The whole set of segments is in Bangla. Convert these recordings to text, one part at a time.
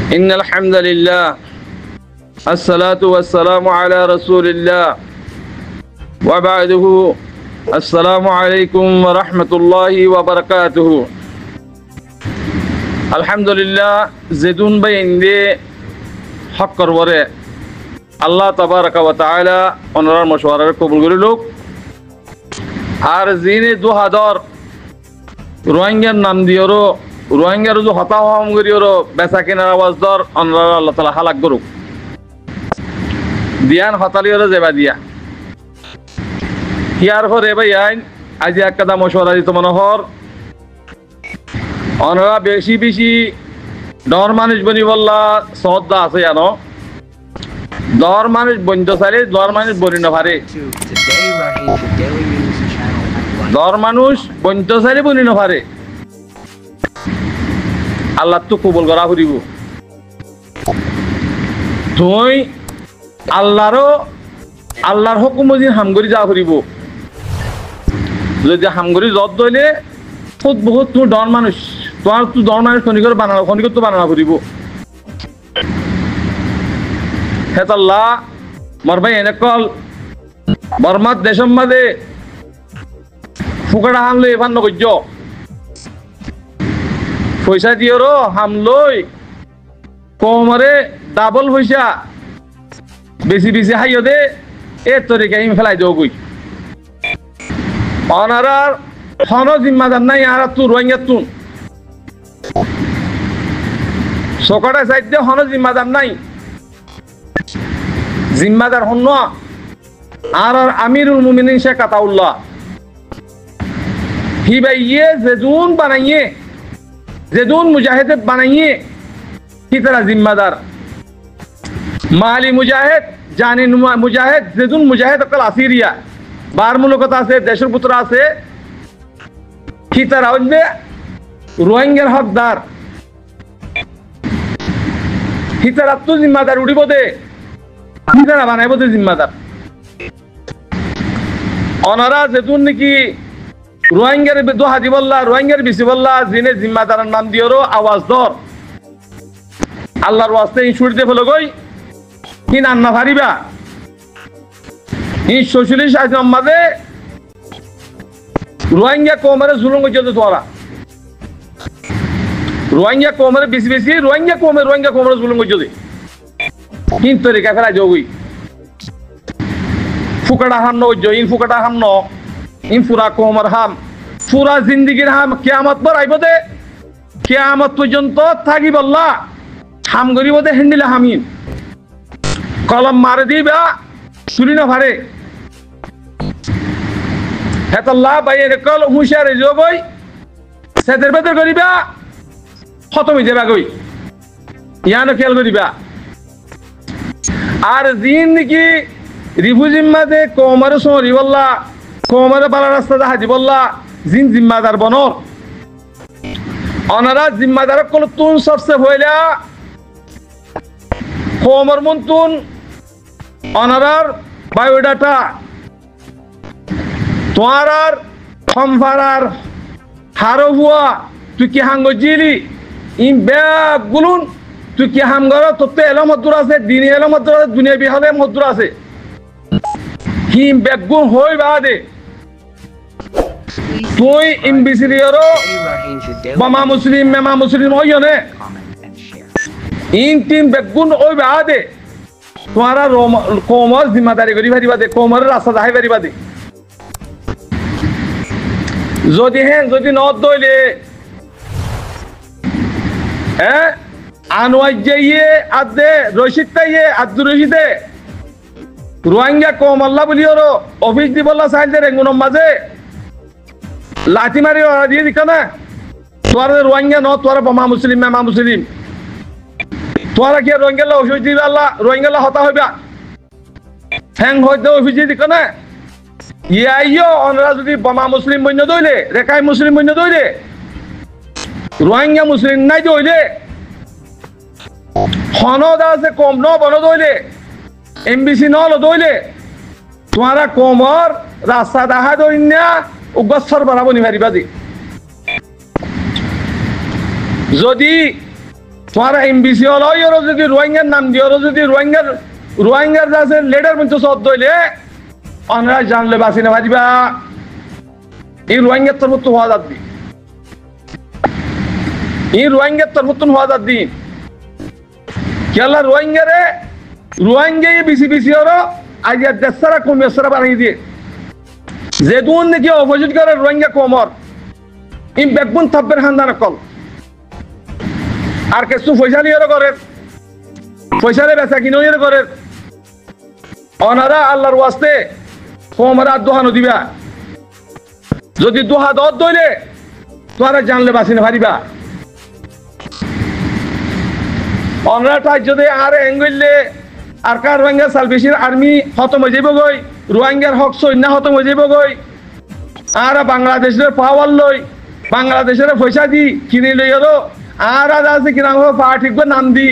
إن الحمد لله الصلاة والسلام على رسول الله وبعده السلام عليكم ورحمة الله وبركاته الحمد لله زدون بين دي حق الورع الله تبارك وتعالى ونرى المشوار قبول قلوك زين 2000 রোহিঙ্গার নাম দিওরো রোহিঙ্গার যে হতা হম করিওরো বেচা কেনার আওয়াজ দর অনরা আল্লাহ তাআলা হালাক করুক দিয়ান হতালিওরো যেবা দিয়া হিয়ার পরে ভাই আইন আজ একটা মশওয়ারা দিত মনোহর অনরা বেশি বেশি ডর মানুষ বনি বললা শ্রদ্ধা আছে জানো ডর মানুষ বন্ধ সারে ডর মানুষ বনি না পারে ডর মানুষ বন্ধ সারে বনি না পারে আল্লাহ তো কবুল করা করিব তুই আল্লাহর হুকুম যদি হামগরি যা করিব যদি হামগরি জব দইলে বহুত তুই ডর মানুষ তোমার তুই ডর মানুষ খনিকর তো বানানো করিব হেতাল্লাহ মর ভাই এনেকল বর্মাত দেশম মাদে ফুকাটা হামলে এবার নগর্য পয়সা দিওরো হামলই কোমরে ডাবল পয়সা বেশি বেশি হাইও দে এ তরিকা ইম ফেলাই দেও গই অনারার হন জিম্মাদার নাই আর তু রোহিঙ্গা তুন সকাটা সাইড দে হন জিম্মাদার নাই জিম্মাদার হন আর আমিরুল মুমিনিন শেখ আতাউল্লাহ হিবাইয়ে জেদুন বানাইয়ে জেদুন মুজাহিদ বানাইয়ে কি तरह जिम्मेदार माली मुजाहिद जानी मुजाहिद जदुन मुजाहिद अकल आसिरिया बार मुलुकत আছে দেশের পুত্র আছে কি तरह হইলে রোহিঙ্গার হকদার কি तरह তো জিম্মেদার উড়িব দে কি तरह বানাইব দে জিম্মেদার অনারা জেদুন নাকি রোহিঙ্গার দোহা দিবল্লা রোহিঙ্গার বিসিবল্লা জিনে জিম্মেদারের নাম দিওরো আওয়াজ দর আল্লাহর ওয়াস্তে ই ছুড়তে ফেলো গই কি নান্না ভারিবা ই সোশ্যালিস্ট আজম মাঝে রোহিঙ্গা কোমরে জুলুম করছে তোরা রোহিঙ্গা কোমরে বেশি বেশি রোহিঙ্গা কোমরে জুলুম করছে কিন তরিকা ফেলা যোগই ফুকাটা হাম নজ্জ ইন ফুকাটা হাম ন ইন ফুরা কোমর হাম ফুরা জিন্দিগির হাম কিয়ামত পর আইব দে কিয়ামত পর্যন্ত থাকি বললা হাম গরিব দে হিন্দিলে হামিন কলম মারে দিবা চুরি না ভারে হেতাল্লাহ বাইরে কল হুঁশিয়ারে যাবই সেদের বেদের করিবা খতমই যাবা গই ইয়ানো খেয়াল করিবা আর দিন কি রিভু জিম্মাদে কোমরে সরি বললা কোমরে বালা রাস্তা হাজি বললা জিন জিম্মাদার বনর অনারা জিম্মাদার কল তুন সবসে হইলা কোমর মন্তুন অনারার বায়োডাটা তোমার ফমফারার হারো হুয়া তুই কি হাঙ্গ জিলি ইন ব্যাগ গুলুন তুই কি হামগর তোতে এলো মদ্দুর আছে দিনে এলো মদ্দুর আছে দুনিয়া বিহালে মদ্দুর আছে হিম ব্যাগ গুন হই বাদে তুই ইমবিসিলিয়রো মামা মুসলিম মেমা মুসলিম হইয়নে ইন টিম বেগুন ওই বাদে তোমারা কোমর জিম্মাদারি করি পারিবা দে কোমর রাস্তা যাই পারিবা দে যদি ন দইলে হ্যাঁ আনোয়াজ যাইয়ে আদে রশিদ তাইয়ে আব্দুর রশিদে রোহিঙ্গা কম আল্লাহ বলিওরো অফিস দি বললা সাইল দে রেঙ্গুনম মাঝে লাঠি মারি দিয়ে দিক না তোরা রোহিঙ্গা ন তোরা মামা মুসলিম মেমা মুসলিম তোরা কি রোহিঙ্গা অফিস দিবা আল্লাহ রোহিঙ্গা হতা হইবা হ্যাং হইতে অফিস দিক না ইয়াইও অনরা যদি বোমা মুসলিম বন্য দইলে রেখাই মুসলিম বন্য দইলে রোহিঙ্গা মুসলিম নাই দইলে হনদ আছে কম ন বন দইলে এমবিসি ন দইলে তোমারা কোমর রাস্তা দেখা দইনা উগসর বাড়াবো নি পারিবা দি যদি তোমারা এমবিসি হলো ইয়েরো যদি রোহিঙ্গার নাম দিও যদি রোহিঙ্গার আছে লেডার মঞ্চ সদ দইলে অনরা জানলে বাসি না ভাজিবা এই রোহিঙ্গার তরফ তো হওয়া যাচ্ছি এই রোহিঙ্গার তরফ তো হওয়া যাচ্ছি কেলা রোহিঙ্গা বিসি বিসি হলো আজ দেশারা কমিয়াসারা বানিয়ে দিয়ে যেদুন নাকি অপোজিট করে রোহিঙ্গা কমর ইম বেগুন থাব্বের খানদান কল আর কিছু পয়সা নিয়ে করে পয়সা দিয়ে বেচা কিনে করে অনারা আল্লাহর ওয়াস্তে কমরা দোহানো দিবা যদি দোহা দর দইলে তোরা জানলে বাসি না পারিবা অনরা টাই যদি আর এঙ্গইলে আর কার রোহিঙ্গা সালভেশন আর্মি খতম হয়ে যাবো গই রোহিঙ্গার হক সৈন্য খতম হয়ে যাবো গই আর বাংলাদেশের পাওয়ার লই বাংলাদেশের পয়সা দি কিনে লই হলো আর আছে কিনা পার্টি নাম দি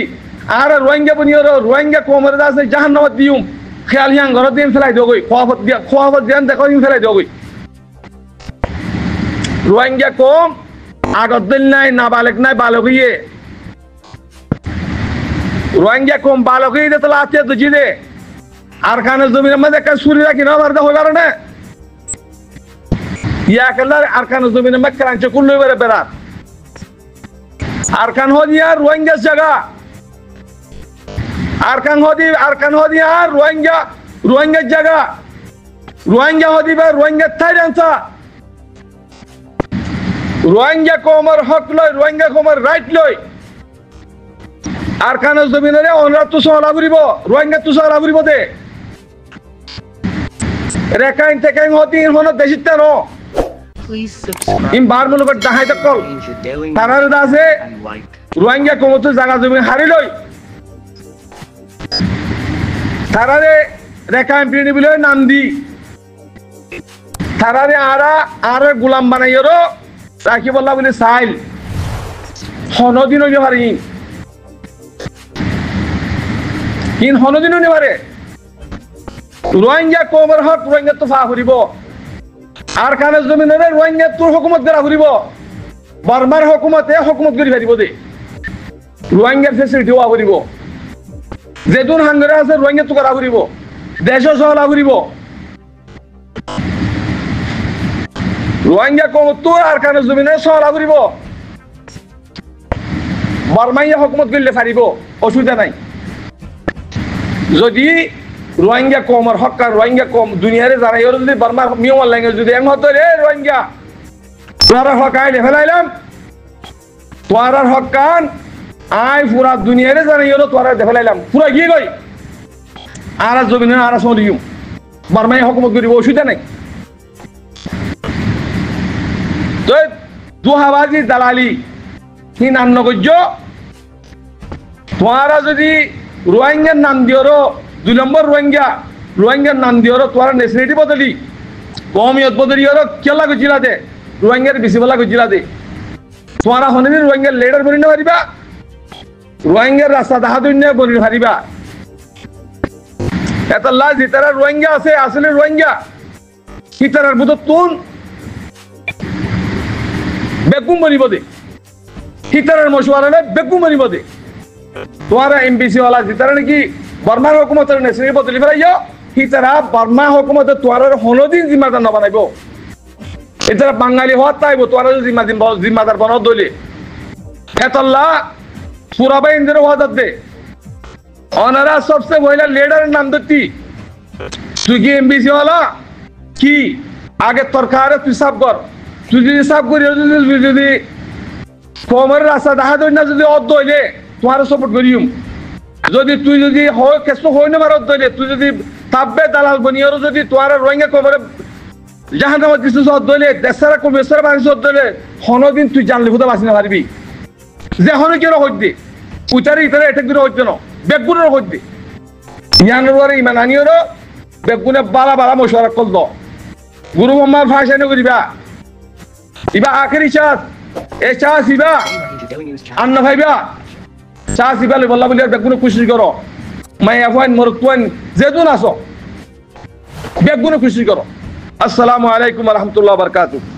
আর রোহিঙ্গা বনি হলো রোহিঙ্গা কোমরে আছে জাহান্নামত দিউম খেয়াল হিয়াং ঘর দিন ফেলাই দিও গই খোয়াফত দিয়ান দেখো দিন ফেলাই দিও গই রোহিঙ্গা কম আগত দিন নাই না বালেক নাই বালক হইয়ে রোহিঙ্গা কম বালক হইয়ে তো লাস্টে তো জিদে আর খানের জমিনের মধ্যে একটা সুরি রাখি না আমার দেখো পারে না ইয়া কেলার আর খানের জমিনের মধ্যে ক্রাঞ্চ কুল্লু বেড়ে বেড়াত আর খান হদিয়া রোহিঙ্গার জায়গা আর খান হদিয়া রোহিঙ্গার জায়গা রোহিঙ্গা হদিবা রোহিঙ্গার থাইরান্সা রোহিঙ্গা কমর হক লয় রোহিঙ্গা কমর রাইট লয় আর খানের জমিনে অনুরাধ তো সহলা ঘুরিব রোহিঙ্গা তো সহলা ঘুরিব দে রেখাইন টেকাইন হতি হন দেশিত ন ইম বার মনে কর ডাহাই তকল তারার দাসে রোহিঙ্গা কমতো জায়গা জমি হারি লই তারারে রেখাইন প্রিনি বিলে নাম দি তারারে আর গোলাম বানাইরো রাখি বললা বলে সাইল হনদিন হইতে পারি হনদিন হইতে পারে রোহিঙ্গা কমর হক রোহিঙ্গা তো ফা করিব আর খানের জমিনের রোহিঙ্গা তোর হুকুমত করা করিব বর্মার হুকুমতে হুকুমত করি পারিব দে রোহিঙ্গার ফেসিলিটি হওয়া করিব যেদুন হাঙ্গরে আছে রোহিঙ্গা তো করা করিব দেশও সহলা করিব রোহিঙ্গা কম তোর আর খানের জমিনে সহলা করিব বর্মাইয়া হুকুমত করলে পারিব অসুবিধা নাই যদি রোহিঙ্গা কম আর হকার রোহিঙ্গা কম দুনিয়ারে যারা এর যদি বর্মার মিয়ার ল্যাঙ্গুয়েজ যদি এম হতো রে রোহিঙ্গা তোরা হকাই ফেলাইলাম তোরা হকান আই পুরা দুনিয়ারে যারা এর তোরা ফেলাইলাম পুরা গিয়ে গই আর জমিনে আর সদিম বর্মাই হুকুমত করিব অসুবিধা নাই তো দুহাবাজি দালালি কি নাম নগজ্য তোরা যদি রোহিঙ্গার নাম দিও 2 নম্বর রোহিঙ্গার নাম দিও তোরা নেশনালিটি বদলি কমিয়ত বদলি হলো কেলা গুজিলা দে রোহিঙ্গার বেশি বলা গুজিলা দে তোরা হননি রোহিঙ্গার লিডার বনি না পারিবা রোহিঙ্গার রাস্তা দাহা দইন্য বনি পারিবা এতলা জিতারা রোহিঙ্গা আছে আসলে রোহিঙ্গা কিতারার বুত তুন বেগুম বনিব দে কিতারার মশওয়ারা বেগুম বনিব দে তোরা এমবিসি ওয়ালা জিতারা নাকি বর্মার হুকুমতের নেশনাল বদলি ফেলাইও হিতারা বর্মা হুকুমতে তোয়ারের হনদিন জিম্মাদার ন বানাইব এটারা বাঙালি হওয়ার তাইব তোয়ারা জিম্মাদার বনদ দইলে এতল্লা পুরাবাই ইন্দ্র হওয়া দে অনারা সবচেয়ে মহিলা লিডারের নাম দত্তি তুই কি এমবিসি ওয়ালা কি আগে তরকারে তুই সাফ কর তুই যদি সাফ করি যদি কমের রাস্তা দেখা দই না যদি অর্ধ হইলে তোমার সাপোর্ট করিম যদি তুই যদি হয় কেসো হয় না মারত দইলে তুই যদি তাব্বে দালাল বনিয়র যদি তোয়ার রোহিঙ্গা কবরে জাহান্নামত কিছু সদ দইলে দেশারা কমেসরা বানি সদ দইলে হনদিন তুই জানলে খুদা বাসি না পারবি যে হন কি রহ হইতে উচারি ইতারে এটাক দিন হইতে না বেগুন রহ হইতে ইয়ানর ইমান আনিয়র বেগুনে বালা বালা মশওয়ারা কল দ গুরু মোহাম্মদ ভাষা নে করিবা ইবা আখেরি চাস এ চাস ইবা আন্না ভাইবা চাস ইবা লে বল্লা বলি বেগুনে কোশিশ করো মাই আফওয়ান মরতুন যেদুন আসো বেগুনে কোশিশ করো আসসালামু আলাইকুম ওয়া রাহমাতুল্লাহি ওয়া বারাকাতুহু